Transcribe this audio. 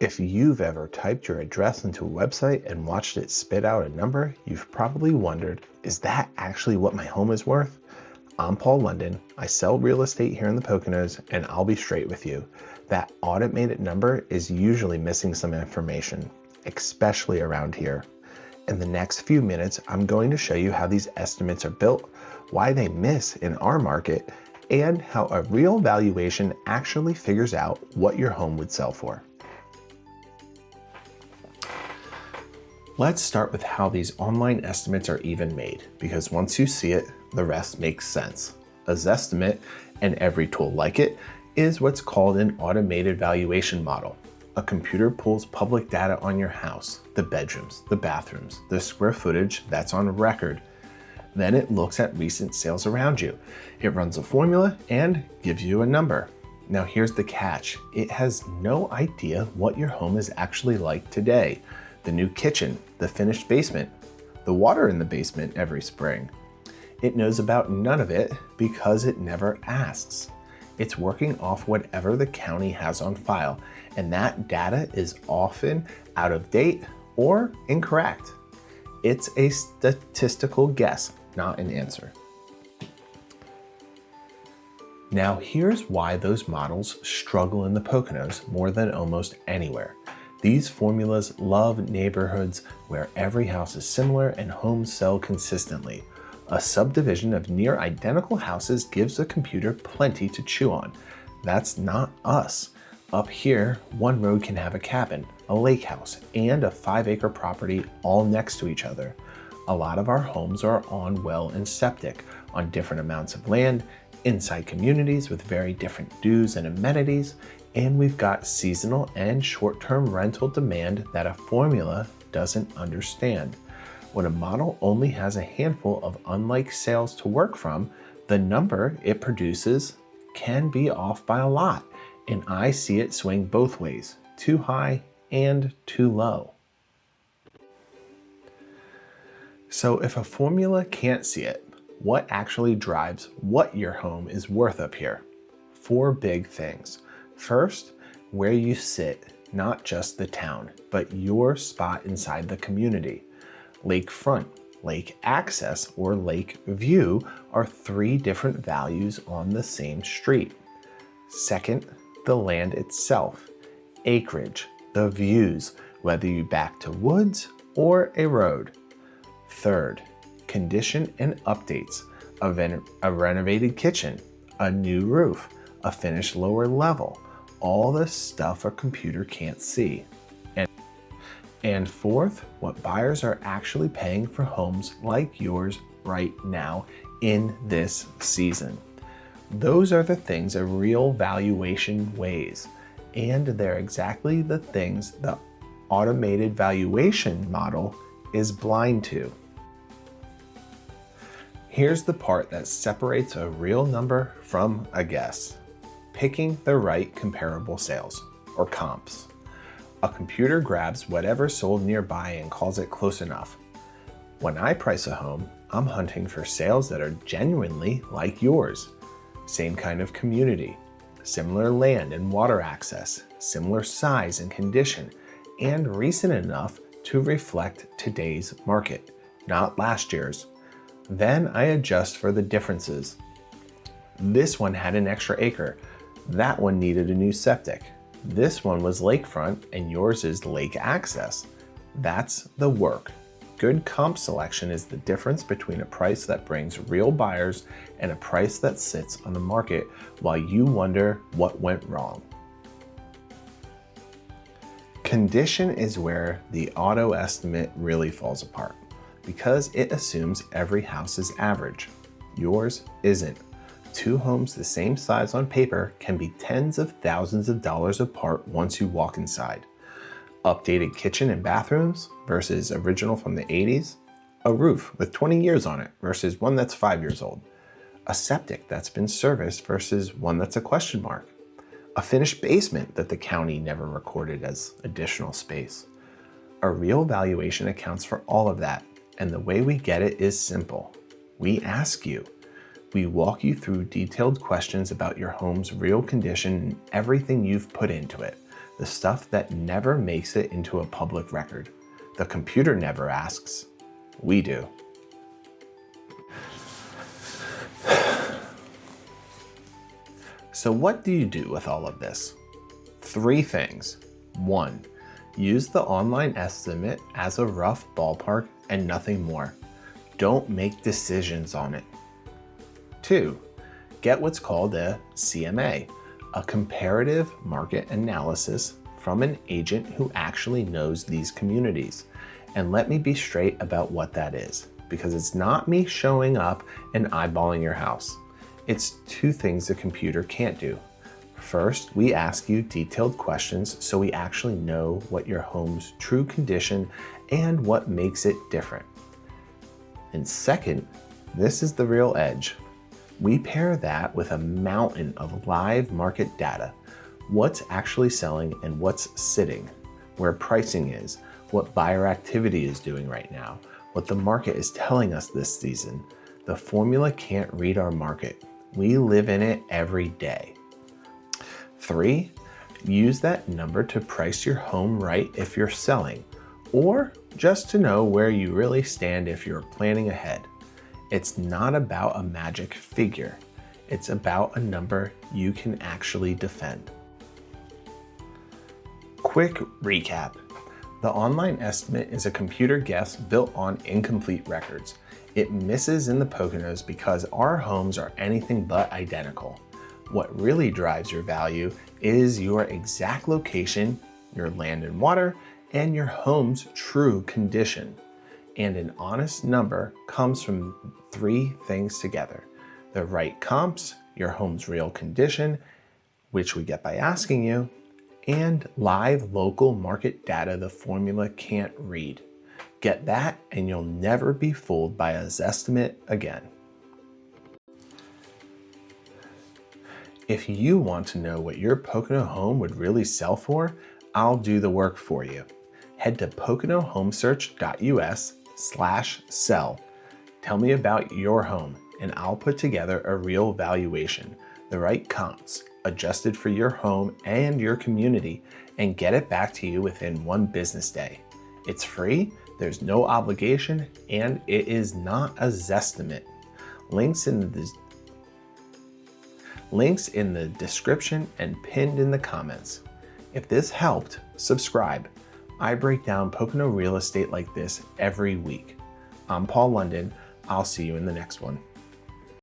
If you've ever typed your address into a website and watched it spit out a number, you've probably wondered, is that actually what my home is worth? I'm Paul London. I sell real estate here in the Poconos, and I'll be straight with you. That automated number is usually missing some information, especially around here. In the next few minutes, I'm going to show you how these estimates are built, why they miss in our market, and how a real valuation actually figures out what your home would sell for. Let's start with how these online estimates are even made, because once you see it, the rest makes sense. A Zestimate, and every tool like it, is what's called an automated valuation model. A computer pulls public data on your house, the bedrooms, the bathrooms, the square footage that's on record. Then it looks at recent sales around you. It runs a formula and gives you a number. Now here's the catch. It has no idea what your home is actually like today. The new kitchen, the finished basement, the water in the basement every spring. It knows about none of it because it never asks. It's working off whatever the county has on file, and that data is often out of date or incorrect. It's a statistical guess, not an answer. Now here's why those models struggle in the Poconos more than almost anywhere. These formulas love neighborhoods where every house is similar and homes sell consistently. A subdivision of near identical houses gives the computer plenty to chew on. That's not us. Up here, one road can have a cabin, a lake house, and a 5-acre property all next to each other. A lot of our homes are on well and septic, on different amounts of land, inside communities with very different dues and amenities, and we've got seasonal and short-term rental demand that a formula doesn't understand. When a model only has a handful of unlike sales to work from, the number it produces can be off by a lot, and I see it swing both ways, too high and too low. So if a formula can't see it, what actually drives what your home is worth up here? 4 big things. First, where you sit, not just the town, but your spot inside the community. Lakefront, lake access, or lake view are 3 different values on the same street. Second, the land itself, acreage, the views, whether you back to woods or a road. Third, condition and updates, a renovated kitchen, a new roof, a finished lower level, all the stuff a computer can't see. And fourth, what buyers are actually paying for homes like yours right now in this season. Those are the things a real valuation weighs, and they're exactly the things the automated valuation model is blind to. Here's the part that separates a real number from a guess. Picking the right comparable sales, or comps. A computer grabs whatever sold nearby and calls it close enough. When I price a home, I'm hunting for sales that are genuinely like yours. Same kind of community, similar land and water access, similar size and condition, and recent enough to reflect today's market, not last year's. Then I adjust for the differences. This one had an extra acre. That one needed a new septic. This one was lakefront and yours is lake access. That's the work. Good comp selection is the difference between a price that brings real buyers and a price that sits on the market while you wonder what went wrong. Condition is where the auto estimate really falls apart because it assumes every house is average. Yours isn't. 2 homes the same size on paper can be tens of thousands of dollars apart once you walk inside. Updated kitchen and bathrooms versus original from the 80s. A roof with 20 years on it versus one that's 5 years old. A septic that's been serviced versus one that's a question mark. A finished basement that the county never recorded as additional space. A real valuation accounts for all of that, and the way we get it is simple. We ask you. We walk you through detailed questions about your home's real condition and everything you've put into it. the stuff that never makes it into a public record. The computer never asks. We do. So what do you do with all of this? 3 things. 1. Use the online estimate as a rough ballpark and nothing more. Don't make decisions on it. 2. Get what's called a CMA, a comparative market analysis from an agent who actually knows these communities. And let me be straight about what that is, because it's not me showing up and eyeballing your house. It's 2 things the computer can't do. First, we ask you detailed questions so we actually know what your home's true condition and what makes it different. And second, this is the real edge. We pair that with a mountain of live market data. What's actually selling and what's sitting, where pricing is, what buyer activity is doing right now, what the market is telling us this season. The formula can't read our market. We live in it every day. 3, use that number to price your home right if you're selling, or just to know where you really stand if you're planning ahead. It's not about a magic figure. It's about a number you can actually defend. Quick recap. The online estimate is a computer guess built on incomplete records. It misses in the Poconos because our homes are anything but identical. What really drives your value is your exact location, your land and water, and your home's true condition. And an honest number comes from 3 things together: the right comps, your home's real condition, which we get by asking you, and live local market data the formula can't read. Get that and you'll never be fooled by a Zestimate again. If you want to know what your Pocono home would really sell for, I'll do the work for you. Head to poconohomesearch.us/sell. Tell me about your home and I'll put together a real valuation, the right comps, adjusted for your home and your community, and get it back to you within 1 business day. It's free, there's no obligation, and it is not a Zestimate. Links in the description and pinned in the comments. If this helped, subscribe. I break down Pocono real estate like this every week. I'm Paul London. I'll see you in the next one.